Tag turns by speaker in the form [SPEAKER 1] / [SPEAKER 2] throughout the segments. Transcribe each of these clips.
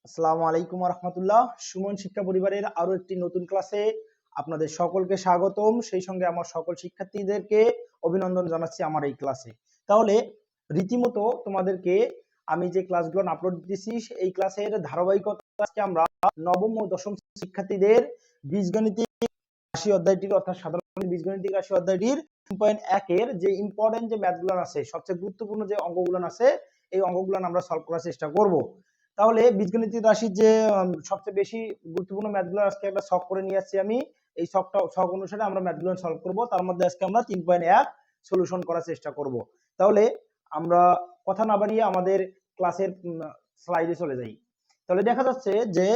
[SPEAKER 1] আসসালামু আলাইকুম রহমতুল্লাহ। সুমন শিক্ষা পরিবারের আরো একটি নতুন ক্লাসে আপনাদের সকলকে স্বাগতম। সেই সঙ্গে আমার সকল শিক্ষার্থীদেরকে অভিনন্দন জানাচ্ছি আমার এই ক্লাসে। তাহলে রীতিমতো তোমাদেরকে আমি যে ক্লাসগুলো আপলোড দিতেছি এই ক্লাসের ধারাবাহিকতা আজকে আমরা নবম ও দশম শিক্ষার্থীদের বীজগণিতিক রাশি অধ্যায়টির অর্থাৎ সাধারণ বীজগণিতিক রাশি অধ্যায়টির 3.1 এর যে ইম্পর্টেন্ট যে ম্যাথগুলো আছে, সবচেয়ে গুরুত্বপূর্ণ যে অঙ্কগুলো আছে, এই অঙ্কগুলো আমরা সলভ করার চেষ্টা করব। তাহলে বীজগণিতিক রাশির যে সবচেয়ে বেশি গুরুত্বপূর্ণ ম্যাথগুলো আজকে একটা শখ করে নিয়ে আসছি আমি। এই শখ অনুসারে আমরা ম্যাথগুলো সলভ করব। তার মধ্যে আজকে আমরা 3.1 সলিউশন করার চেষ্টা করব। তাহলে আমরা কথা না বাড়িয়ে আমাদের ক্লাসের স্লাইডে চলে যাই। তাহলে দেখা যাচ্ছে যে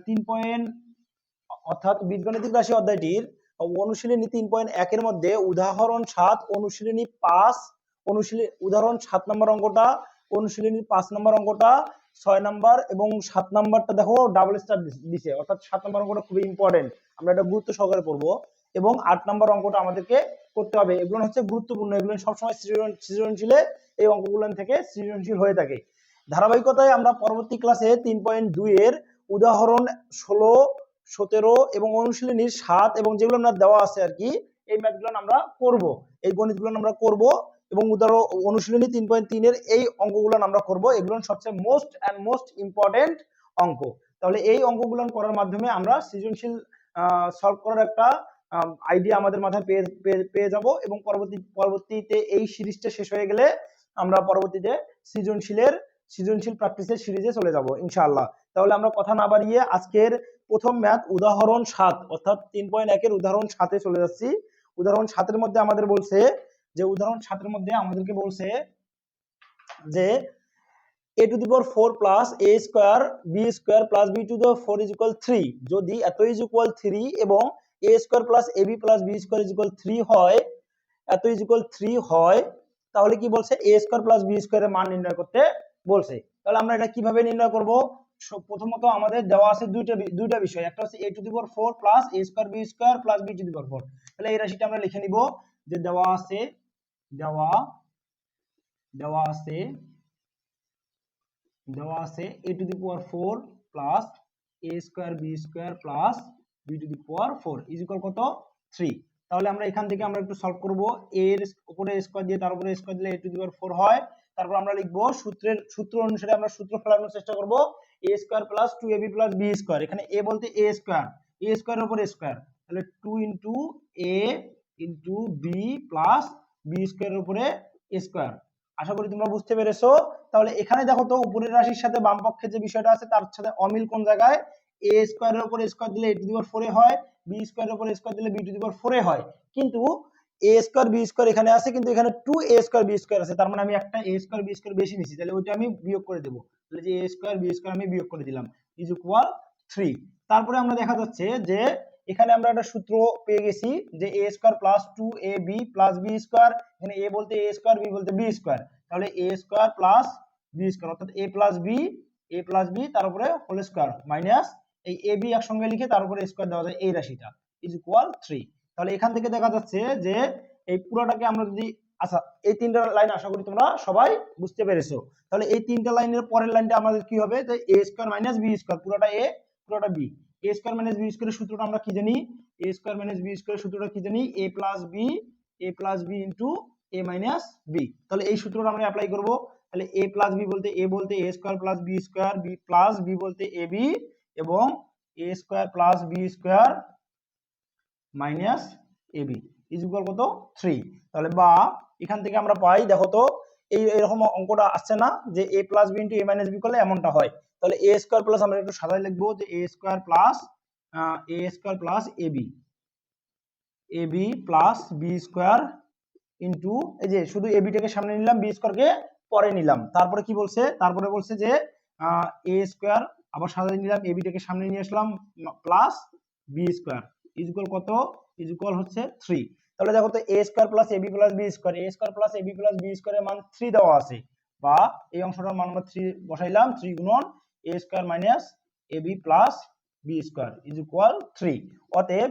[SPEAKER 1] 3. অর্থাৎ বীজগণিতিক রাশি অধ্যায়টির অনুশীলনী 3.1 এর মধ্যে উদাহরণ 7, অনুশীলনী 5, উদাহরণ 7 নম্বর অঙ্কটা, অনুশীলনী 5 নম্বর অঙ্কটা, 6 নম্বর এবং 7 নম্বরটা দেখো ডাবল স্টার দিছে, অর্থাৎ 7 নম্বর অঙ্কটা খুবই ইম্পর্টেন্ট, আমরা এটা গুরুত্ব সহকারে পড়বো। এবং 8 নম্বর অঙ্কটা আমাদেরকে করতে হবে। এগুলো হচ্ছে গুরুত্বপূর্ণ, এগুলো সবসময় সৃজনশীলে এই অঙ্কগুলো থেকে সৃজনশীল হয়ে থাকে। ধারাবাহিকতায় আমরা পরবর্তী ক্লাসে 3.2 এর উদাহরণ 16, 17 এবং অনুশীলনীর 7 এবং যেগুলো আমরা দেওয়া আছে আর কি, এই ম্যাথগুলো আমরা করব, এই গণিতগুলো আমরা করব এবং উদাহরণ অনুশীলনী 3.3 এর এই অঙ্কগুলো আমরা করব। এগুলো সবচেয়ে মোস্ট ইম্পর্টেন্ট অঙ্ক। তাহলে এই অঙ্কগুলো করার মাধ্যমে আমরা সৃজনশীল সলভ করার একটা আইডিয়া আমাদের মাথায় পেয়ে যাব এবং পরবর্তীতে এই সিরিজটা শেষ হয়ে গেলে আমরা পরবর্তীতে সৃজনশীল প্র্যাকটিসের সিরিজে চলে যাব ইনশাআল্লাহ। তাহলে আমরা কথা না বাড়িয়ে আজকের প্রথম ম্যাথ উদাহরণ 7 অর্থাৎ 3.1 এর উদাহরণ 7 এ চলে যাচ্ছি। উদাহরণ 7 এর মধ্যে আমাদের বলছে যে আমাদেরকে বলছে যে a to the power 4 plus a square b square plus b to the 4 is equal 3 যদি এত is equal 3 এবং a square plus ab plus b square is equal 3 হয়, এত is equal 3 হয়, তাহলে কি বলছে a square plus b square এর মান নির্ণয় করতে বলছে। তাহলে আমরা এটা কিভাবে নির্ণয় করব? প্রথমত আমাদের দেওয়া আছে দুইটা বিষয়, একটা হচ্ছে a to the power 4 plus a square b square plus b to the power 4। তাহলে এই রাশিটা আমরা লিখে নিব যে দেওয়া আছে a to the power 4 plus a square b square plus b to the power 4 is equal কত? 3। তাহলে আমরা এখান থেকে আমরা একটু সলভ করব। a এর উপরে স্কয়ার দিয়ে তার উপরে স্কয়ার দিলে a to the power 4 হয়। তারপর আমরা লিখব সূত্র অনুসারে আমরা সূত্র ফেলানোর চেষ্টা করব, a square plus 2ab plus b square। এখানে a বলতে a স্কয়ারের উপরে স্কয়ার, তাহলে 2 into a into b plus b স্কয়ারের উপরে স্কয়ার। আশা করি তোমরা বুঝতে পেরেছো। তাহলে এখানে দেখো তো উপরের রাশির সাথে বাম পক্ষে যে বিষয়টা আছে তার সাথে অমিল কোন জায়গায়? a স্কয়ারের উপর স্কয়ার দিলে a টু দি পাওয়ার 4 এ হয়, b স্কয়ারের উপর স্কয়ার দিলে b টু দি পাওয়ার 4 এ হয়, কিন্তু a স্কয়ার b স্কয়ার এখানে আছে, কিন্তু এখানে 2a স্কয়ার b স্কয়ার আছে, তার মানে আমি একটা a স্কয়ার b স্কয়ার বেশি নিছি, তাহলে ওইটা আমি বিয়োগ করে দেব। তাহলে যে a স্কয়ার b স্কয়ার আমি বিয়োগ করে দিলাম ইজ ইকুয়াল 3। তারপরে আমরা দেখা যাচ্ছে যে এখানে আমরা একটা সূত্র পেয়ে গেছি যে a square plus 2ab plus b square, এখানে a বলতে a স্কয়ার b বলতে b স্কয়ার, তাহলে a square plus b square অর্থাৎ a প্লাস b তার উপরে হোল স্কয়ার মাইনাস এই ab একসঙ্গে লিখে তার উপরে স্কয়ার দেওয়া যায় এই রাশিটা ইজ ইকুয়াল 3। তাহলে এখান থেকে দেখা যাচ্ছে যে এই পুরোটাকে আমরা যদি, আচ্ছা এই তিনটা লাইন আশা করি তোমরা সবাই বুঝতে পেরেছো। তাহলে এই তিনটা লাইনের পরের লাইনটা আমাদের কি হবে? যে a square minus b square, পুরোটা a পুরোটা b। a square minus b স্কয়ারের সূত্রটা আমরা কি জানি? a স্কয়ার মাইনাস b স্কয়ারের সূত্রটা কি জানি? a plus b into a minus b। তাহলে এই সূত্রটা আমরা অ্যাপ্লাই করব। তাহলে a প্লাস b বলতে a বলতে a square plus b square, b plus b বলতে ab এবং a square plus b square minus ab is equal কত? 3। তাহলে বা এখান থেকে আমরা পাই, দেখো তো এরকম অঙ্কটা আসছে না যে a plus b into a minus b করলে এমনটা হয়। তাহলে a স্কয়ার প্লাস আমরা একটু সাদায় লিখবো যে a square plus ab plus b square into, এই যে শুধু ab টাকে সামনে নিলাম, b স্কয়ারকে পরে নিলাম। তারপরে কি বলছে? তারপরে বলছে যে a স্কয়ার আবার সাজায় নিলাম, ab টাকে সামনে নিয়ে আসলাম plus b square is equal কত? ইজ ইকুয়াল হচ্ছে 3। তাহলে দেখো তো a square plus ab plus b square, a square plus ab plus b স্কয়ারের মান 3 দেওয়া আছে, বা এই অংশটার মান আমরা 3 বসাইলাম, 3 গুণন a square minus ab plus b square is equal 3। অতএব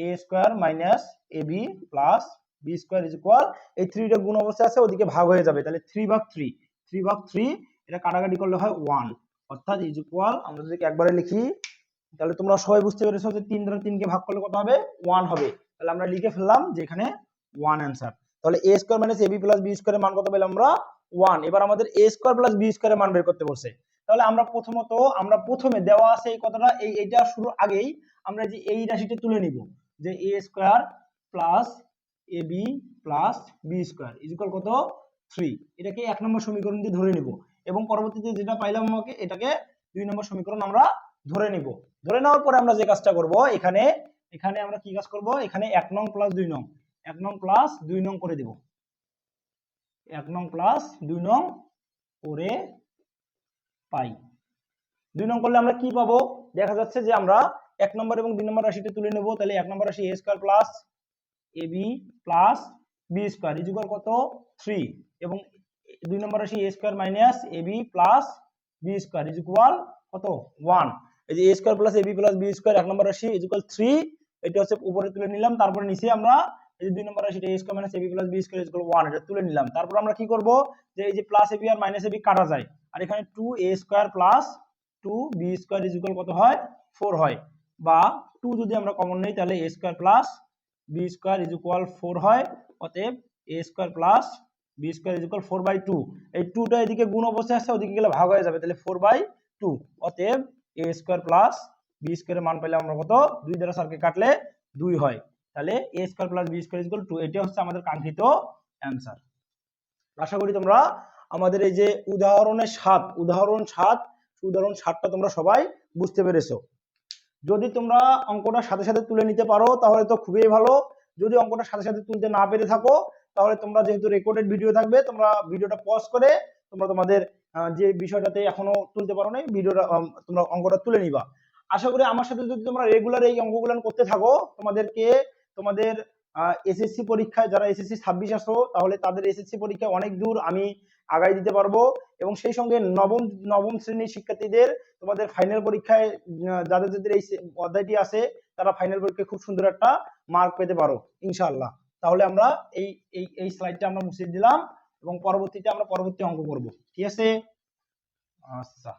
[SPEAKER 1] a square minus ab plus b square is equal, এই 3টা গুণ অবস্থায় আছে, ওদিকে ভাগ হয়ে যাবে, তাহলে 3 ভাগ 3 এটা কাটাকাটি করলে হয় 1, অর্থাৎ ইজ ইকুয়াল, আমরা যদি একবারে লিখি তাহলে তোমরা সবাই বুঝতে পেরেছো যে 3 দ্বারা 3 কে ভাগ করলে কত হবে, 1 হবে। তাহলে আমরা লিখে ফেললাম যে এখানে 1 অ্যান্সার। তাহলে a square minus ab plus b স্কয়ারের মান কত পেলাম আমরা, 1। এবার আমাদের a স্কয়ার প্লাস b স্কয়ারের মান বের করতে বলছে। তাহলে আমরা প্রথমে দেওয়া আছে এই কথাটা, এইটা শুরুর আগেই আমরা যে এই রাশিটা তুলে নিব, যে a square plus ab plus b square is equal কত, 3। এটাকে 1 নম্বর সমীকরণ দিয়ে ধরে নিব, এবং পরবর্তীতে যেটা পাইলাম আমাকে এটাকে 2 নম্বর সমীকরণ আমরা ধরে নিব। ধরে নেওয়ার পরে আমরা যে কাজটা করব, এখানে আমরা কি কাজ করব, এখানে 1 নং প্লাস 2 নং, 1 নং প্লাস 2 নং করে দেব, 1 নং প্লাস 2 নং করে পাই। 2 নং করলে আমরা কি পাবো, দেখা যাচ্ছে যে আমরা 1 নম্বর এবং 2 নম্বর রাশিটা তুলে নেব। তাহলে 1 নম্বর রাশি a square plus ab plus b square is equal কত, 3, এবং 2 নম্বর রাশি a square minus ab plus b square is equal কত, 1। এই যে a square plus ab plus b square 1 নম্বর রাশি ইজ ইকুয়াল 3, এটা হচ্ছে উপরে তুলে নিলাম। তারপরে নিচে আমরা এই যে 2 নম্বর রাশিটা a square minus ab plus b square is equal 1, এটা তুলে নিলাম। তারপর আমরা কি করব, যে এই যে প্লাস ab আর মাইনাস ab কাটা যায়, আর এখানে 2a square plus 2b square is equal কত হয়, 4 হয়। বা 2 যদি আমরা কমন নেই তাহলে a square plus b square is equal 4 হয়। অতএব a square plus b square is equal 4/2। এই 2টা এদিকে গুণ অবস্থায় আছে, ওদিকে গেলে ভাগ হয়ে যাবে, তাহলে 4/2। অতএব a স্কয়ার প্লাস b স্কয়ারের মান পেলাম আমরা কত, 2 দ্বারা 4 কে কাটলে 2 হয়। তাহলে a square plus b square is equal 2, এটা হচ্ছে আমাদের কাঙ্ক্ষিত অ্যানসার। আশা করি তোমরা আমাদের এই যে উদাহরণ 7টা তোমরা সবাই বুঝতে পেরেছো। যদি তোমরা অঙ্কটা সাথে সাথে তুলে নিতে পারো তাহলে তো খুবই ভালো। যদি অঙ্কটা সাথে সাথে তুলতে না পেরে থাকো তাহলে তোমরা, যেহেতু রেকর্ডেড ভিডিও থাকবে, তোমরা ভিডিওটা পজ করে তোমরা তোমাদের যে বিষয়টাতে এখনো তুলতে পারো নাই ভিডিওটা, তোমরা অঙ্কটা তুলে নিবা। আশা করি আমার সাথে যদি তোমরা রেগুলার এই অঙ্কগুলো করতে থাকো, তোমাদের এসএসসি পরীক্ষায়, যারা এসএসসি 26 আসো, তাহলে তাদের এসএসসি পরীক্ষায় অনেক দূর আমি আগাই দিতে পারবো। এবং সেই সঙ্গে নবম শ্রেণীর শিক্ষার্থীদের তোমাদের ফাইনাল পরীক্ষায় যাদের এই অধ্যায়টি আছে, তারা ফাইনাল পরীক্ষায় খুব সুন্দর একটা মার্ক পেতে পারো ইনশাআল্লাহ। তাহলে আমরা এই স্লাইডটা আমরা মুছে দিলাম, এবং পরবর্তীতে আমরা পরবর্তী অঙ্ক করব, ঠিক আছে? আচ্ছা,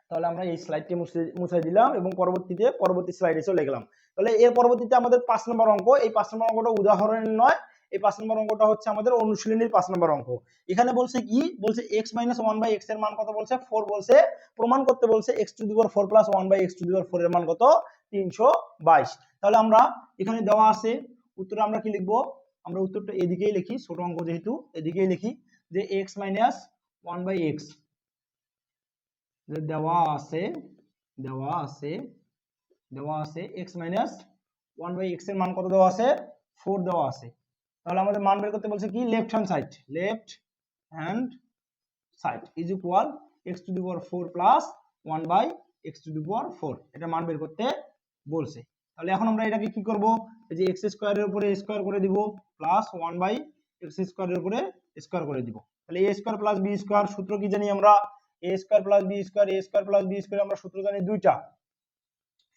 [SPEAKER 1] তাহলে আমরা এই স্লাইডটি মুছে দিলাম এবং পরবর্তী স্লাইডে চলে গেলাম। তাহলে এর পরবর্তীতে আমাদের 5 নম্বর অঙ্ক। এই 5 নম্বর অঙ্কটা উদাহরণের নয়, এই 5 নম্বর অঙ্কটা হচ্ছে আমাদের অনুশীলনীর 5 নম্বর অঙ্ক। এখানে বলছে কি, বলছে x - 1/x এর মান কত, বলছে 4, বলছে প্রমাণ করতে বলছে x⁴ প্লাস 1/x⁴ এর মান কত, 322। তাহলে আমরা এখানে দেওয়া আছে, উত্তরে আমরা কি লিখবো, আমরা উত্তরটা এদিকেই লিখি, ছোট অঙ্ক যেহেতু এদিকেই লিখি, যে x - 1/x দেওয়া আছে x - 1/x এর মান কত দেওয়া আছে, 4 দেওয়া আছে। তাহলে আমাদের মান বের করতে বলছে কি, left hand side is equal x⁴ plus 1/x⁴, এটা মান বের করতে বলছে। তাহলে এখন আমরা এটাকে কি করব, এই যে x স্কয়ারের উপরে a স্কয়ার করে দিব, প্লাস 1/x স্কয়ারের উপরে স্কয়ার করে দিব। তাহলে a square plus b square, সূত্র কি জানি আমরা, a square plus b square, আমরা সূত্র জানি দুইটা।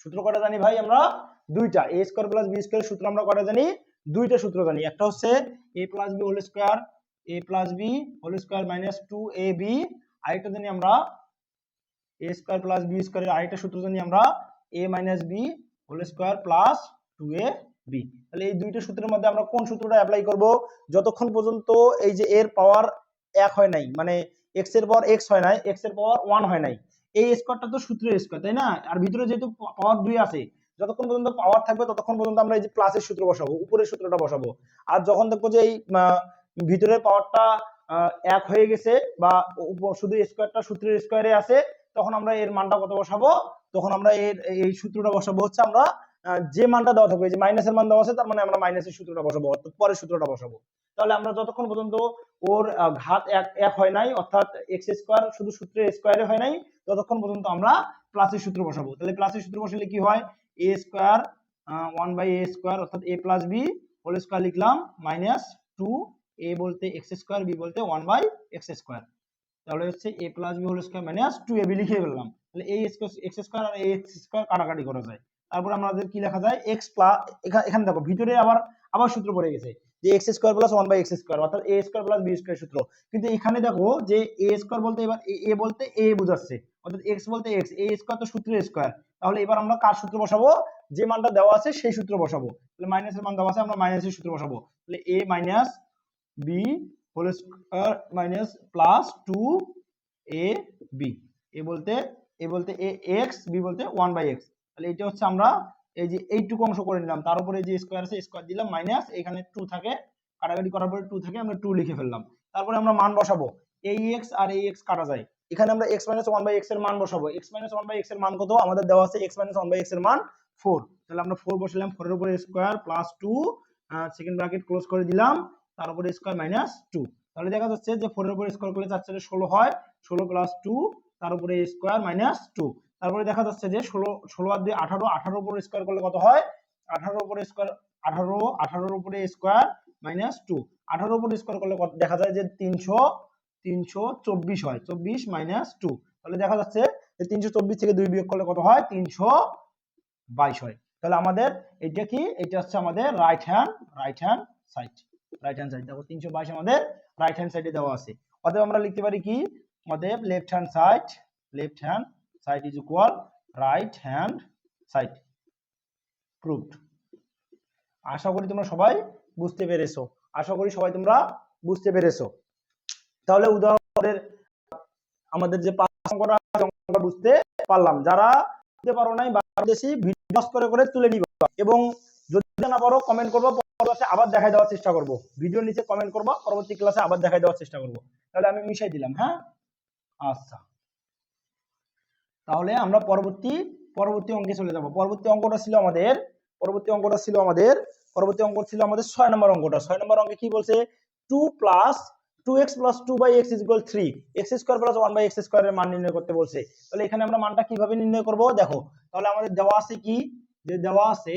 [SPEAKER 1] সূত্র কয়টা জানি ভাই আমরা, দুইটা। a স্কয়ার প্লাস b স্কয়ারের সূত্র আমরা কয়টা জানি, দুইটা সূত্র জানি। একটা হচ্ছে a plus b whole square minus 2ab, আরেকটা জানি আমরা a স্কয়ার প্লাস b স্কয়ারের আরেকটা সূত্র জানি আমরা a minus b whole square plus 2ab। তাহলে এই দুইটা সূত্রের মধ্যে আমরা কোন সূত্রটা অ্যাপ্লাই করব, যতক্ষণ পর্যন্ত এই যে এর পাওয়ার 1 হয় নাই, মানে x এর পাওয়ার x হয় নাই, x এর পাওয়ার 1 হয় নাই, এই স্কয়ারটা তো সূত্রের স্কয়ার, তাই না? আর ভিতরে যেহেতু পাওয়ার 2 আছে, যতক্ষণ পর্যন্ত পাওয়ার থাকবে ততক্ষণ পর্যন্ত আমরা এই যে প্লাসের সূত্র বসাবো, উপরের সূত্রটা বসাবো। আর যখন দেখবো যে এই ভিতরের পাওয়ারটা 1 হয়ে গেছে, বা শুধু স্কয়ারটা সূত্রের স্কয়ারে আছে, তখন আমরা এর মানটা কত বসাবো, তখন আমরা এই সূত্রটা বসাবো হচ্ছে, আমরা যে মানটা দেওয়া থাকবে, যে মাইনাসের মান দেওয়া আছে, তার মানে আমরা মাইনাসের সূত্রটা বসাবো, অর্থাৎ পরের সূত্রটা বসাবো। তাহলে আমরা যতক্ষণ পর্যন্ত ওর ঘাত 1 হয় নাই, অর্থাৎ x স্কয়ার শুধু সূত্রের স্কয়ারে হয় নাই, ততক্ষণ পর্যন্ত আমরা প্লাসের সূত্র বসাবো। তাহলে প্লাসের সূত্র বসালে কি হয়, a স্কয়ার 1/a স্কয়ার, অর্থাৎ a plus b whole square লিখলাম, মাইনাস 2a বলতে x স্কয়ার, b বলতে 1/x স্কয়ার। তাহলে হচ্ছে a plus b whole square minus 2ab লিখে ফেললাম। তাহলে এই x স্কয়ার আর a x স্কয়ার কাটাকাটি করা যায়। তারপর আমাদের কি লেখা যায়, x প্লাস, এখানে দেখো ভিতরে আবার সূত্র পড়ে গেছে, যে X square plus one by X square, অর্থাৎ A square plus B square সূত্র। কিন্তু এখানে দেখো যে এ স্কোয়ার বলতে এবার এ বলতে এ বোঝাচ্ছে, অর্থাৎ এক্স বলতে এক্স, এ স্কোয়ার তো সূত্রের স্কোয়ার। তাহলে এবার আমরা কার সূত্র বসাবো? যে মানটা দেওয়া আছে সেই সূত্র বসাবো। তাহলে মাইনাসের মান দেওয়া আছে, আমরা মাইনাসের সূত্র বসাবো। তাহলে A minus B whole square minus plus 2ab, A বলতে এ এক্স, বি বলতে 1/x। তাহলে এটা হচ্ছে আমরা এই যে এইটুকু অংশ করে নিলাম, তার উপরে যে স্কোয়ার আছে স্কোয়ার দিলাম, মাইনাস এখানে 2 থাকে, কাটাকাটি করার পরে 2 থাকে, আমরা 2 লিখে ফেললাম। তারপরে আমরা মান বসাবো, ax আর ax কাটা যায়, এখানে আমরা x 1/x এর মান বসাবো। x 1/x এর মান কত? আমাদের দেওয়া আছে x 1/x এর মান 4। তাহলে আমরা 4 বসালাম, 4 এর উপরে square plus 2 second bracket close করে দিলাম, তার উপরে স্কোয়ার মাইনাস 2। তাহলে দেখা যাচ্ছে যে 4 এর উপরে স্কোয়ার করলে 4 4 16 হয়, 16 প্লাস 2 তার উপরে স্কোয়ার মাইনাস 2। তারপরে দেখা যাচ্ছে যে 16 আর 2 18, 18 এর উপরে স্কোয়ার করলে কত হয়? 18 এর উপরে স্কোয়ার 18, 18 এর উপরে স্কোয়ার মাইনাস 2, 18 এর উপরে স্কোয়ার করলে দেখা যায় যে 324 হয়, 24 মাইনাস 2। তাহলে দেখা যাচ্ছে যে 324 থেকে 2 বিয়োগ করলে কত হয়? 322 হয়। তাহলে আমাদের এটা কি? এটা হচ্ছে আমাদের রাইট হ্যান্ড সাইড। দেখো 322 আমাদের রাইট হ্যান্ড সাইডে দেওয়া আছে। অতএব আমরা লিখতে পারি কি? অতএব left hand side is equal right hand side. Proved. আশা করি তোমরা সবাই বুঝতে পেরেছো। তাহলে উদাহরণের আমাদের যে অঙ্কটা বুঝতে পারলাম। যারা বুঝতে পারো নাই বাংলাদেশি ভিডিও করে তুলে নিবা, এবং যদি না পারো কমেন্ট করবো, ক্লাসে আবার দেখাই দেওয়ার চেষ্টা করব। ভিডিওর নিচে কমেন্ট করবো, পরবর্তী ক্লাসে আবার দেখাই দেওয়ার চেষ্টা করব। তাহলে আমি মিশাই দিলাম। হ্যাঁ, আচ্ছা, তাহলে আমরা পরবর্তী অঙ্কে চলে যাব। পরবর্তী অঙ্কটা ছিল আমাদের 6 নম্বর অঙ্কটা। 6 নম্বর অঙ্কে কি বলছে? 2x plus 2/x is equal 3, x square plus 1/x square এর মান নির্ণয় করতে বলছে। তাহলে এখানে আমরা মানটা কিভাবে নির্ণয় করব? দেখো, তাহলে আমাদের দেওয়া আছে কি? যে দেওয়া আছে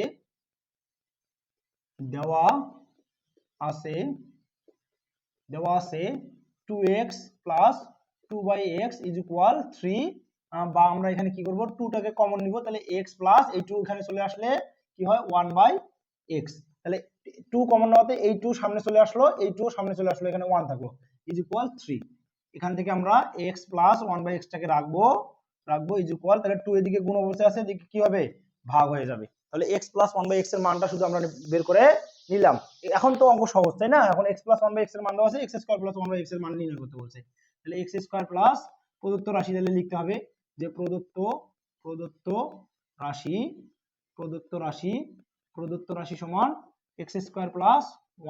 [SPEAKER 1] 2x plus 2/x is equal 3, বা আমরা এখানে কি করব? 2 টাকে কমন নিব, তাহলে x প্লাস এই 2 এখানে চলে আসলে কি হয়? 1/x। তাহলে 2 কমন নেওয়াতে এই 2 সামনে চলে আসলো, এই 2 সামনে চলে আসলো, এখানে 1 থাকলো, ইজ ইকুয়াল 3। এখান থেকে আমরা x প্লাস 1/x টাকে রাখবো ইজ ইকুয়াল, তাহলে 2 এদিকে গুণ অবস্থায় আছে, এদিকে কি হবে? ভাগ হয়ে যাবে। তাহলে x প্লাস 1/x এর মানটা শুধু আমরা বের করে নিলাম। এখন তো অঙ্ক সহজ, তাই না? এখন x প্লাস 1/x এর মান দেওয়া আছে, x স্কয়ার প্লাস 1/x এর মান নির্ণয় করতে বলছে। তাহলে x স্কয়ার প্লাস প্রদত্ত রাশি, তাহলে লিখতে হবে যে প্রদত্ত রাশি সমান x square plus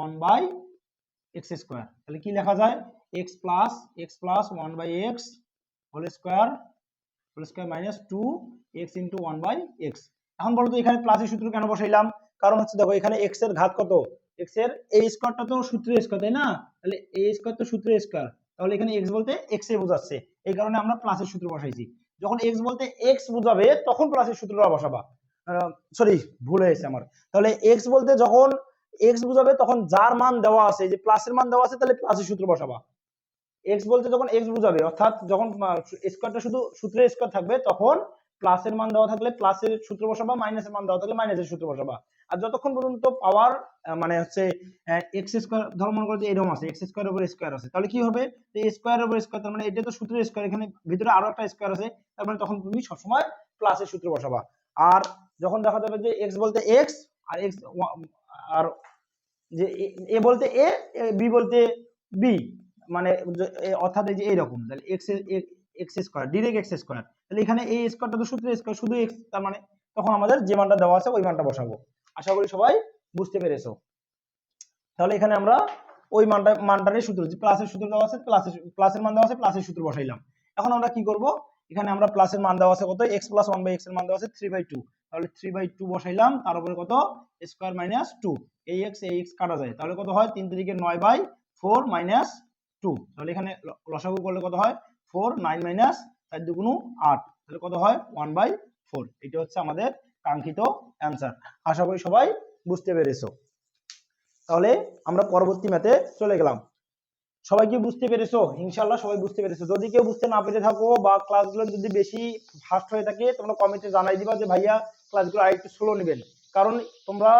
[SPEAKER 1] 1/x square. তাহলে কি লেখা যায়? x plus 1/x whole square minus 2x into 1/x। এখন বলো তো এখানে প্লাসের সূত্র কেন বসাইলাম? কারণ হচ্ছে দেখো, এখানে x এর ঘাত কত? x এর এই স্কয়ারটা তো সূত্রের স্কয়ার, তাই না? তাহলে এই স্কয়ার তো সূত্রের স্কয়ার, তাহলে এখানে x বলতে x এ বোঝাচ্ছে, এই কারণে আমরা প্লাসের সূত্র বসাইছি। যখন x বলতে x বোঝাবে তখন প্লাসের সূত্রটা বসাবা। সরি, ভুল হয়েছে আমার। তাহলে x বলতে যখন x বোঝাবে তখন যার মান দেওয়া আছে, যে প্লাসের মান দেওয়া আছে, তাহলে প্লাসের সূত্র বসাবা। x বলতে যখন x বোঝাবে, অর্থাৎ যখন স্কয়ারটা শুধু সূত্রের স্কয়ার থাকবে, তখন প্লাসের মান দেওয়া থাকলে প্লাসের সূত্র বসাবা, মাইনাসের মান দেওয়া থাকলে মাইনাসের সূত্র বসাবা। আর যতক্ষণ পর্যন্ত পাওয়ার মানে হচ্ছে x স্কয়ার, ধর্ম মনে করো যে এরকম আছে, x স্কয়ারের উপর স্কয়ার আছে, তাহলে কি হবে? এই স্কয়ারের উপর স্কয়ার, তার মানে এটা তো সূত্রের স্কয়ার, এখানে ভিতরে আরো একটা স্কয়ার আছে, তার মানে তখন তুমি সবসময় প্লাসের সূত্র বসাবা। আর যখন দেখা যাবে যে x বলতে x আর যে a বলতে a, b বলতে b, মানে অর্থাৎ এই যে এইরকম, তাহলে x square direct x square, তাহলে এখানে এই স্কয়ারটা তো সূত্রের স্কয়ার, শুধু x, তার মানে তখন আমাদের যে মানটা দেওয়া আছে ওই মানটা বসাবো। আশা করি সবাই বুঝতে পেরেছো। তাহলে এখানে আমরা ওই মানটারই সূত্র, যে প্লাসের সূত্র দেওয়া আছে, প্লাসের মান দেওয়া আছে, প্লাসের সূত্র বসাইলাম। এখন আমরা কি করব? এখানে আমরা প্লাসের মান দেওয়া আছে কত? x প্লাস 1/x এর মান দেওয়া আছে 3/2, তাহলে 3/2 বসাইলাম, তার উপরে কত? স্কয়ার মাইনাস 2, এই x কাটা যায়, তাহলে কত হয়? 3 3 9/4 মাইনাস 2, তাহলে এখানে লসাগু করলে কত হয়? 4, 9 মাইনাস 4 2 8, তাহলে কত হয়? 1/4। এটা হচ্ছে আমাদের কাঙ্ক্ষিত অ্যানসার। আশা করি সবাই বুঝতে পেরেছো। তাহলে আমরা পরবর্তী ম্যাথে চলে গেলাম। সবাই কি বুঝতে পেরেছো? ইনশাআল্লাহ সবাই বুঝতে পেরেছো। যদি কেউ বুঝতে না পেরে থাকো বা ক্লাসগুলো যদি বেশি ফাস্ট হয়ে থাকে, তোমরা কমেন্টে জানাই দিবা যে ভাইয়া ক্লাসগুলো আরেকটু স্লো নেবেন, কারণ তোমরা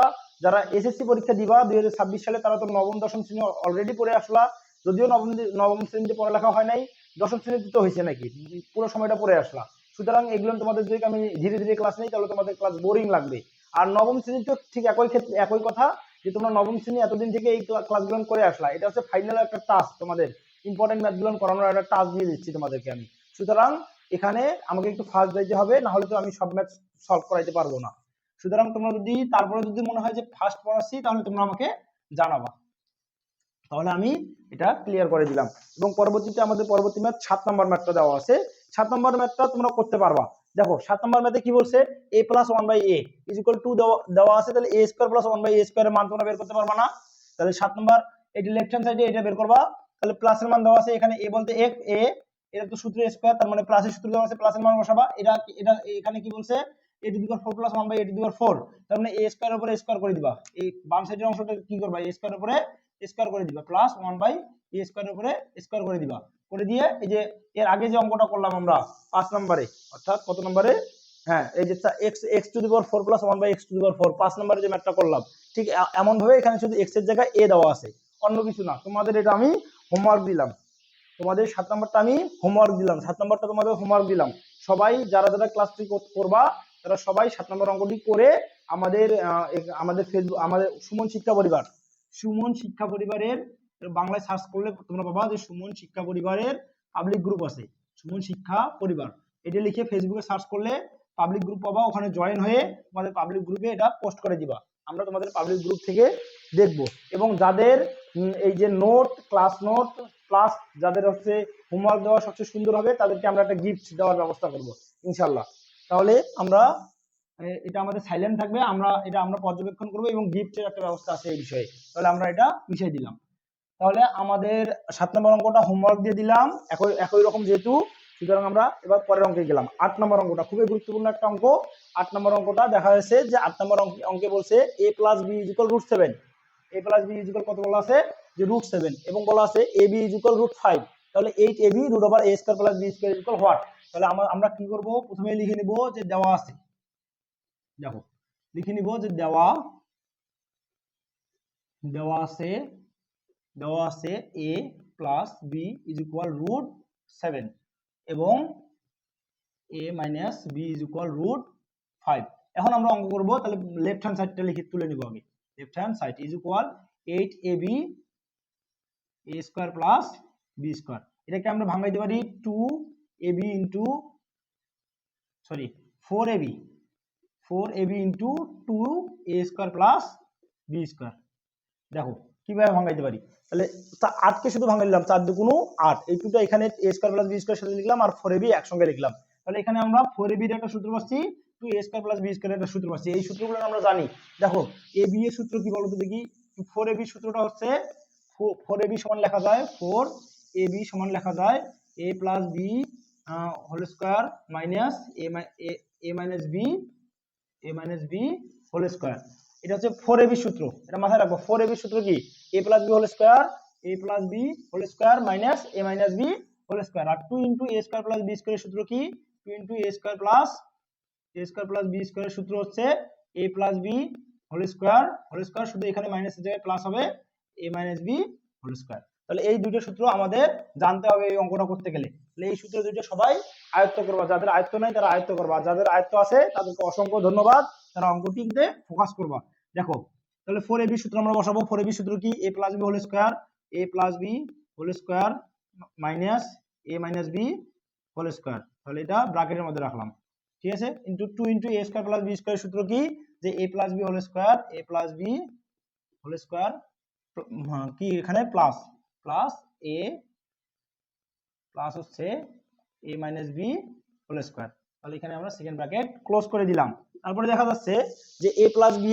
[SPEAKER 1] যারা এসএসসি পরীক্ষা দিবা 2026 সালে তারা তো নবম দশম শ্রেণী অলরেডি পড়ে আসলা, যদিও নবম শ্রেণীতে পড়ালেখা হয় নাই, দশম শ্রেণীতে তো হয়েছে নাকি, পুরো সময়টা পড়ে আসলা। সুতরাং এগুলো তোমাদের যদি আমি ধীরে ধীরে ক্লাস নেই তাহলে তোমাদের ক্লাস বোরিং লাগবে। আর নবম শ্রেণী তো ঠিক একই কথা, যে তোমরা নবম শ্রেণী এতদিন থেকে এই ক্লাসগুলো করে আসলা, এটা হচ্ছে ফাইনাল একটা টাস্ক, তোমাদের ইম্পর্টেন্ট ম্যাথগুলো করানোর একটা টাস্ক দিয়ে দিচ্ছি তোমাদেরকে আমি। সুতরাং এখানে আমাকে একটু ফাস্ট যাইতে হবে, না হলে তো আমি সব ম্যাথ সলভ করাইতে পারবো না। সুতরাং তোমরা যদি তারপরে যদি মনে হয় যে ফাস্ট পড়াচ্ছি তাহলে তোমরা আমাকে জানাবা, তাহলে আমি এটা ক্লিয়ার করে দিলাম। এবং পরবর্তীতে আমাদের পরবর্তী ম্যাথ 7 নম্বর ম্যাথটা দেওয়া আছে, 7 নম্বর ম্যাথটা তোমরা করতে পারবা। দেখো 7 নম্বর ম্যাথে কি বলছে, a plus 1/a is equal to দেওয়া আছে, তাহলে a স্কয়ার প্লাস 1/a স্কয়ারের মান তোমরা বের করতে পারবা না। তাহলে 7 নম্বর এটা লেফট হ্যান্ড সাইডে এটা বের করবা। তাহলে প্লাসের মান দেওয়া আছে, এখানে a বলতে a এটা তো সূত্র স্কয়ার, তার মানে প্লাসের সূত্র দেওয়া আছে, প্লাসের মান বসাবা। এটা এটা এখানে কি বলছে, a to the power 4 plus 1/a to the power 4, তার মানে a স্কয়ারের উপরে স্কয়ার করে দিবা। এই বাম সাইডের অংশটা কি করবা, a স্কয়ারের উপরে স্কয়ার করে দিবা, প্লাস 1/a স্কয়ারের উপরে স্কয়ার করে দিবা। করে দিয়ে এই যে এর আগে যে অঙ্কটা করলাম আমরা 5 নম্বরে, অর্থাৎ কত নম্বরে, হ্যাঁ এই যে x to the power 4 plus 1/x to the power 4 5 নম্বরে যে ম্যাথটা করলাম, ঠিক এমন ভাবে এখানে শুধু x এর জায়গায় a দেওয়া আছে, অন্য কিছু না। তোমাদের এটা আমি হোমওয়ার্ক দিলাম, তোমাদের 7 নম্বরটা আমি হোমওয়ার্ক দিলাম, 7 নম্বরটা তোমাদের হোমওয়ার্ক দিলাম। সবাই যারা যারা ক্লাস 3 করবা তারা সবাই 7 নম্বর অঙ্কটি করে আমাদের ফেসবুক, আমাদের সুমন শিক্ষা পরিবার, সুমন শিক্ষা পরিবারের বাংলায় সার্চ করলে তোমরা পাবা যে সুমন শিক্ষা পরিবারের পাবলিক গ্রুপ আছে, সুমন শিক্ষা পরিবার, এটা লিখে ফেসবুকে সার্চ করলে পাবলিক গ্রুপ পাবা, ওখানে জয়েন হয়ে তোমাদের পাবলিক গ্রুপে এটা পোস্ট করে দিবা, আমরা তোমাদের পাবলিক গ্রুপ থেকে দেখব। এবং যাদের এই যে নোট, ক্লাস নোট প্লাস যাদের হচ্ছে হোমওয়ার্ক দেওয়া সবচেয়ে সুন্দর হবে, তাদেরকে আমরা একটা গিফট দেওয়ার ব্যবস্থা করব ইনশাল্লাহ। তাহলে আমরা এটা আমাদের সাইলেন্ট থাকবে, আমরা পর্যবেক্ষণ করব এবং গিফটের একটা ব্যবস্থা আছে এই বিষয়ে, তাহলে আমরা এটা মিশিয়ে দিলাম। তাহলে আমাদের 7 নম্বর অঙ্কটা হোমওয়ার্ক দিয়ে দিলাম একই রকম যেহেতু, সুতরাং আমরা এবার পরের অঙ্কে গেলাম। 8 নম্বর অঙ্কটা খুবই গুরুত্বপূর্ণ একটা অঙ্ক। 8 নম্বর অঙ্কটা দেখা যাচ্ছে যে 8 নম্বর অঙ্কে বলছে a plus b is equal √7, a plus b is equal কত বলা আছে, যে √7, এবং বলা আছে ab ইজ ইকুয়াল √5, তাহলে 8ab root over a square plus b square is equal what. তাহলে আমরা কি করব, প্রথমে লিখে নিব যে দেওয়া আছে, দেখো লিখে নিব যে দেওয়া আছে a plus b is equal √7 এবং a minus b is equal √5। এখন আমরা অঙ্ক করব, তাহলে লেফট হ্যান্ড সাইডটা লিখে তুলে নিব আমি, left hand side is equal 8ab a square plus b square, এটাকে আমরা ভাঙাইতে পারি 4ab into 2a square plus b square. দেখো কিভাবে ভাঙাইতে পারি, তাহলে 8 কে শুধু ভাঙাই দিলাম, 4 দুগুণ 8, এই 2টা এখানে a square plus b square সাথে লিখলাম, আর 4ab একসঙ্গে লিখলাম। তাহলে এখানে আমরা 4ab এর একটা সূত্র পাচ্ছি, 2a square plus b square এর একটা সূত্র পাচ্ছি। এই সূত্রগুলো আমরা জানি। দেখো ab এর সূত্র কি বলতো দেখি, 4ab সূত্রটা হচ্ছে 4ab সমান লেখা যায় 4ab সমান লেখা যায় a plus b whole square minus a minus b whole square. এটা হচ্ছে 4ab সূত্র, এটা মাথায় রাখবো। 4ab সূত্র কি, a plus b whole square minus a minus b whole square, আর 2 into a square plus b স্কয়ারের সূত্র কি, 2 into a square plus b স্কয়ারের সূত্র হচ্ছে a plus b whole square, শুধু এখানে মাইনাসের জায়গায় প্লাস হবে a minus b whole square. তাহলে এই দুটো সূত্র আমাদের জানতে হবে এই অঙ্কটা করতে গেলে। তাহলে এই সূত্র দুটো সবাই আয়ত্ত করবা, যাদের আয়ত্ত নাই তারা আয়ত্ত করবা, যাদের আয়ত্ত আছে তাদেরকে অসংখ্য ধন্যবাদ, তারা অঙ্কটিতে ফোকাস করবা। দেখো তাহলে 4ab সূত্র আমরা বসাবো। 4ab সূত্র কি, a plus b whole square minus a minus b whole square, তাহলে এটা ব্র্যাকেটের মধ্যে রাখলাম, ঠিক আছে, into 2 into a square plus b স্কয়ারের সূত্র কি, যে a plus b whole square কি এখানে প্লাস a প্লাস হচ্ছে a minus b whole square, তাহলে এখানে আমরা সেকেন্ড ব্র্যাকেট ক্লোজ করে দিলাম। তারপরে দেখা যাচ্ছে যে a plus b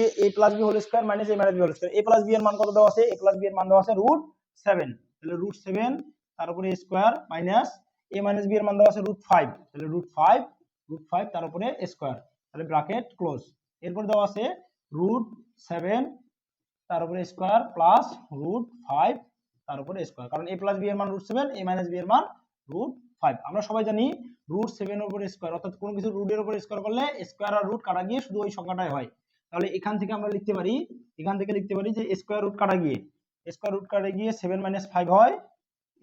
[SPEAKER 1] whole square minus a minus b whole square, a plus b এর মান কত দেওয়া আছে, a প্লাস b এর মান দেওয়া আছে √7, তাহলে √7 তার উপরে square minus a minus b এর মান দেওয়া আছে √5, তাহলে √5 তার উপরে স্কয়ার, তাহলে ব্র্যাকেট ক্লোজ। এরপর দেওয়া আছে √7 তার উপরে স্কয়ার প্লাস √5 তার উপরে স্কয়ার, কারণ a প্লাস b এর মান √7, a মাইনাস b এর মান √5। আমরা সবাই জানি √7 এর উপরে স্কয়ার, অর্থাৎ কোনো কিছু রুট এর উপরে স্কয়ার করলে স্কয়ার আর রুট কাটা গিয়ে শুধু ওই সংখ্যাটাই হয়। তাহলে এখান থেকে আমরা লিখতে পারি, যে স্কোয়ার রুট কাটা গিয়ে 7 - 5 হয়,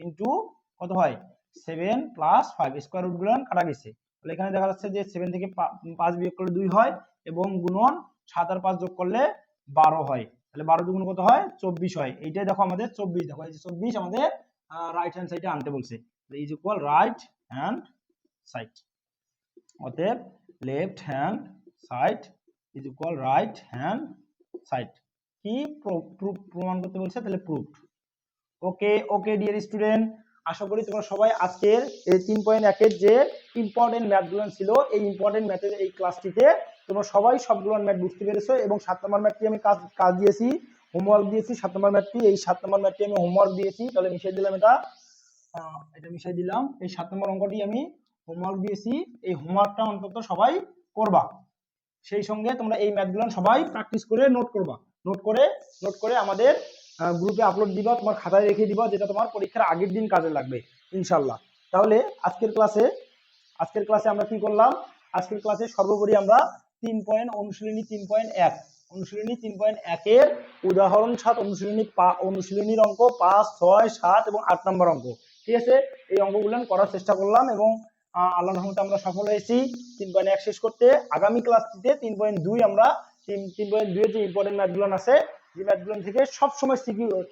[SPEAKER 1] ইন্টু কত হয় 7 + 5, স্কোয়ার রুট গুলো কাটা গেছে। তাহলে এখানে দেখা যাচ্ছে যে 7 থেকে 5 বিয়োগ করলে 2 হয়, এবং গুণন 7 আর 5 যোগ করলে 12 হয়। তাহলে 12 দুগুণ কত হয় 24 হয়। এইটাই দেখো আমাদের 24, দেখো এই যে 24 আমাদের রাইট হ্যান্ড সাইডে আনতে বলছে। Is equal right hand side, অতএব left hand side is equal right hand side. কি প্রমাণ করতে বলছে, তাহলে প্রুফড। ওকে ডিয়ার স্টুডেন্ট, আশা করি তোমরা সবাই আজকের এই 3.1 এর যে ইম্পর্টেন্ট ম্যাথগুলো ছিল, এই ইম্পর্টেন্ট ম্যাথের এই ক্লাসটিতে তোমরা সবাই সবগুলো ম্যাথ বুঝতে পেরেছো। এবং 7 নম্বর ম্যাথটি আমি কাজ দিয়েছি, হোমওয়ার্ক দিয়েছি। 7 নম্বর ম্যাথটি, এই 7 নম্বর ম্যাথটি আমি হোমওয়ার্ক দিয়েছি, তাহলে মিশিয়ে দিলাম এটা মিশিয়ে দিলাম। এই 7 নম্বর অঙ্কটি আমি হোমওয়ার্ক দিয়েছি, এই হোমওয়ার্কটা অন্তত সবাই করবা। সেই সঙ্গে তোমরা এই ম্যাথগুলো সবাই প্র্যাকটিস করে নোট করে আমাদের গ্রুপে আপলোড দিবা, তোমার খাতায় রেখে দিবা, যেটা তোমার পরীক্ষার আগের দিন কাজে লাগবে ইনশাল্লাহ। তাহলে আজকের ক্লাসে আমরা কি করলাম, আজকের ক্লাসে সর্বোপরি আমরা অনুশীলনী 3.1 এর উদাহরণ 7 অনুশীলনীর অঙ্ক 5, 6, 7 এবং 8 নম্বর অঙ্ক, ঠিক আছে, এই অঙ্কগুলো করার চেষ্টা করলাম এবং আল্লাহর রহমতে আমরা সফল হয়েছি 3.1 শেষ করতে। আগামী ক্লাসটিতে 3.2 আমরা 3.2 এর যে ইম্পর্টেন্ট ম্যাথগুলো আছে, যে ম্যাথগুলো থেকে সবসময়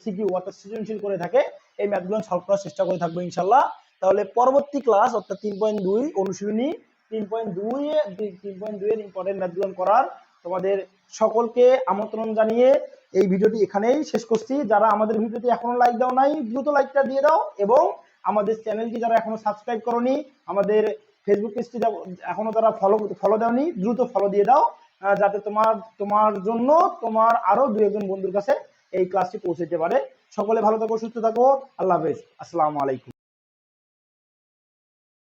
[SPEAKER 1] সিকিউ অর্থাৎ সৃজনশীল করে থাকে, এই ম্যাথগুলো সলভ করার চেষ্টা করে থাকবো ইনশাল্লাহ। তাহলে পরবর্তী ক্লাস অর্থাৎ 3.2 অনুশীলনী 3.2 এর ইম্পর্টেন্ট ম্যাথগুলো করার তোমাদের সকলকে আমন্ত্রণ জানিয়ে এই ভিডিওটি এখানেই শেষ করছি। যারা আমাদের ভিডিওটি এখনো লাইক দাও নাই, দ্রুত লাইকটা দিয়ে দাও, এবং আমাদের চ্যানেলটি যারা এখনো সাবস্ক্রাইব করোনি, আমাদের ফেসবুক পেজটি এখনো যারা ফলো দাওনি, দ্রুত ফলো দিয়ে দাও, যাতে তোমার জন্য তোমার আরো 2-1 বন্ধুর কাছে এই ক্লাসটি পৌঁছাতে পারে। সকলে ভালো থাকো, সুস্থ থাকো, আল্লাহ হাফেজ, আসসালামু আলাইকুম।